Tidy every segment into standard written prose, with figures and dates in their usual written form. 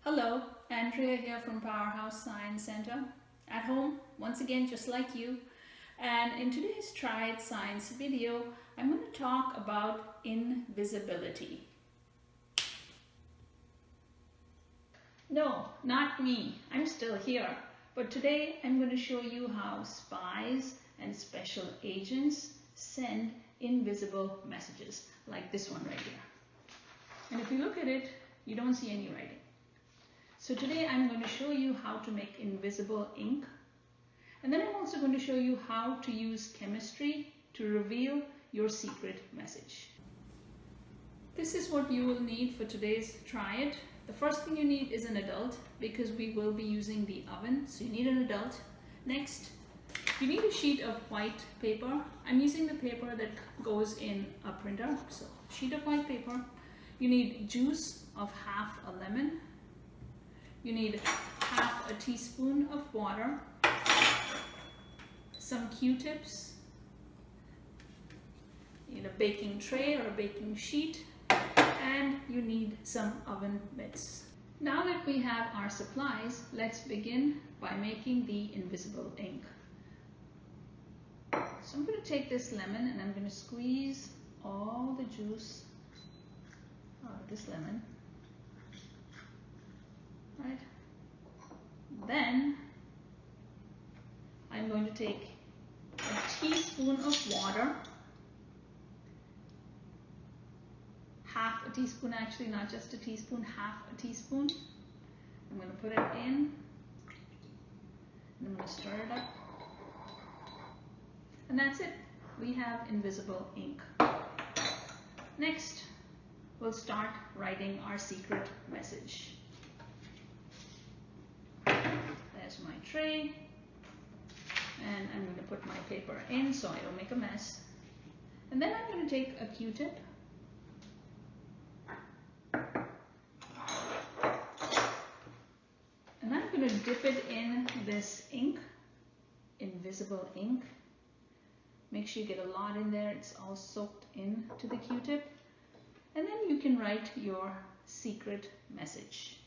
Hello, Andrea here from Powerhouse Science Center. At home, once again, just like you. And in today's Try It Science video, I'm going to talk about invisibility. No, not me. I'm still here. But today I'm going to show you how spies and special agents send invisible messages, like this one right here. And if you look at it, you don't see any writing. So today I'm going to show you how to make invisible ink. And then I'm also going to show you how to use chemistry to reveal your secret message. This is what you will need for today's Try It. The first thing you need is an adult because we will be using the oven. So you need an adult. Next, you need a sheet of white paper. I'm using the paper that goes in a printer. So sheet of white paper. You need juice of half a lemon. You need half a teaspoon of water, some Q-tips, you need a baking tray or a baking sheet, and you need some oven mitts. Now that we have our supplies, let's begin by making the invisible ink. So I'm going to take this lemon and I'm going to squeeze all the juice out of this lemon. Right. Then I'm going to take a teaspoon of water, half a teaspoon actually, not just a teaspoon, half a teaspoon. I'm going to put it in and I'm going to stir it up. And that's it. We have invisible ink. Next, we'll start writing our secret message. There's my tray, and I'm going to put my paper in so I don't make a mess. And then I'm going to take a Q-tip and I'm going to dip it in this ink, invisible ink. Make sure you get a lot in there, it's all soaked into the Q-tip. And then you can write your secret message.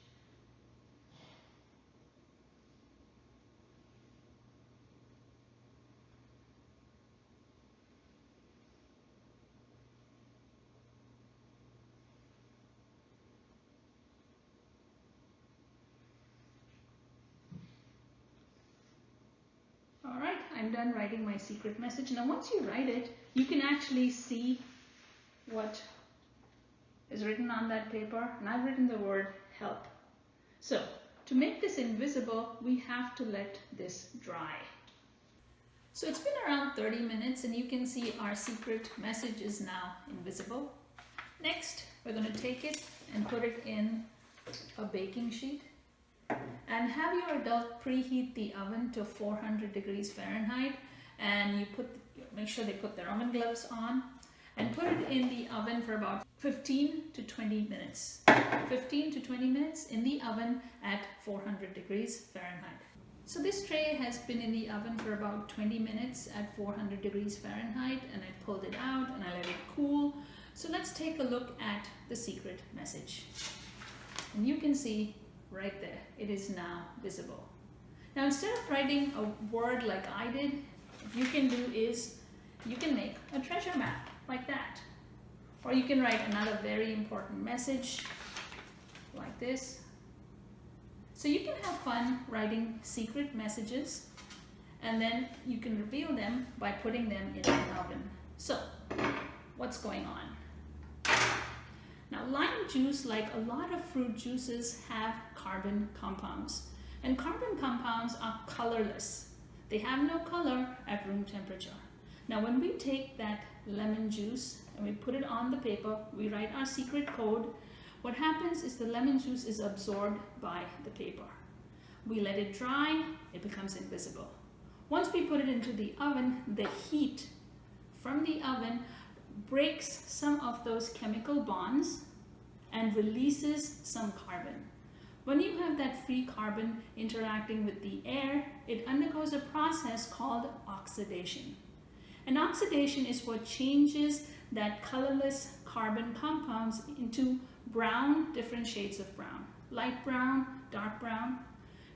Alright, I'm done writing my secret message. Now once you write it, you can actually see what is written on that paper. And I've written the word help. So to make this invisible, we have to let this dry. So it's been around 30 minutes and you can see our secret message is now invisible. Next, we're going to take it and put it in a baking sheet. And have your adult preheat the oven to 400 degrees Fahrenheit, and you make sure they put their oven gloves on and put it in the oven for about 15 to 20 minutes. 15 to 20 minutes in the oven at 400 degrees Fahrenheit. So this tray has been in the oven for about 20 minutes at 400 degrees Fahrenheit, and I pulled it out and I let it cool. So let's take a look at the secret message. And you can see right there, it is now visible. Now instead of writing a word like I did, what you can do is you can make a treasure map like that. Or you can write another very important message like this. So you can have fun writing secret messages and then you can reveal them by putting them in an oven. So what's going on? Now lime juice, like a lot of fruit juices, have carbon compounds. And carbon compounds are colorless. They have no color at room temperature. Now when we take that lemon juice and we put it on the paper, we write our secret code. What happens is the lemon juice is absorbed by the paper. We let it dry, it becomes invisible. Once we put it into the oven, the heat from the oven breaks some of those chemical bonds and releases some carbon. When you have that free carbon interacting with the air, it undergoes a process called oxidation. And oxidation is what changes that colorless carbon compounds into brown, different shades of brown. light brown, dark brown.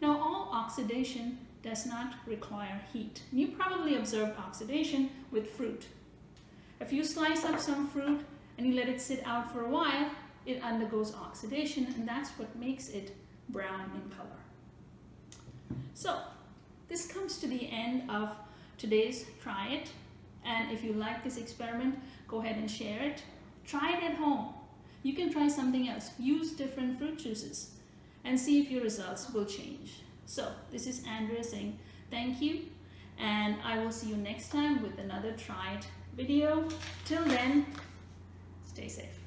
Now all oxidation does not require heat. You probably observed oxidation with fruit. If you slice up some fruit and you let it sit out for a while, it undergoes oxidation, and that's what makes it brown in color. So this comes to the end of today's Try It. And if you like this experiment, go ahead and share it. Try it at home. You can try something else. Use different fruit juices and see if your results will change. So this is Andrea saying thank you, and I will see you next time with another Try It video. Till then, stay safe.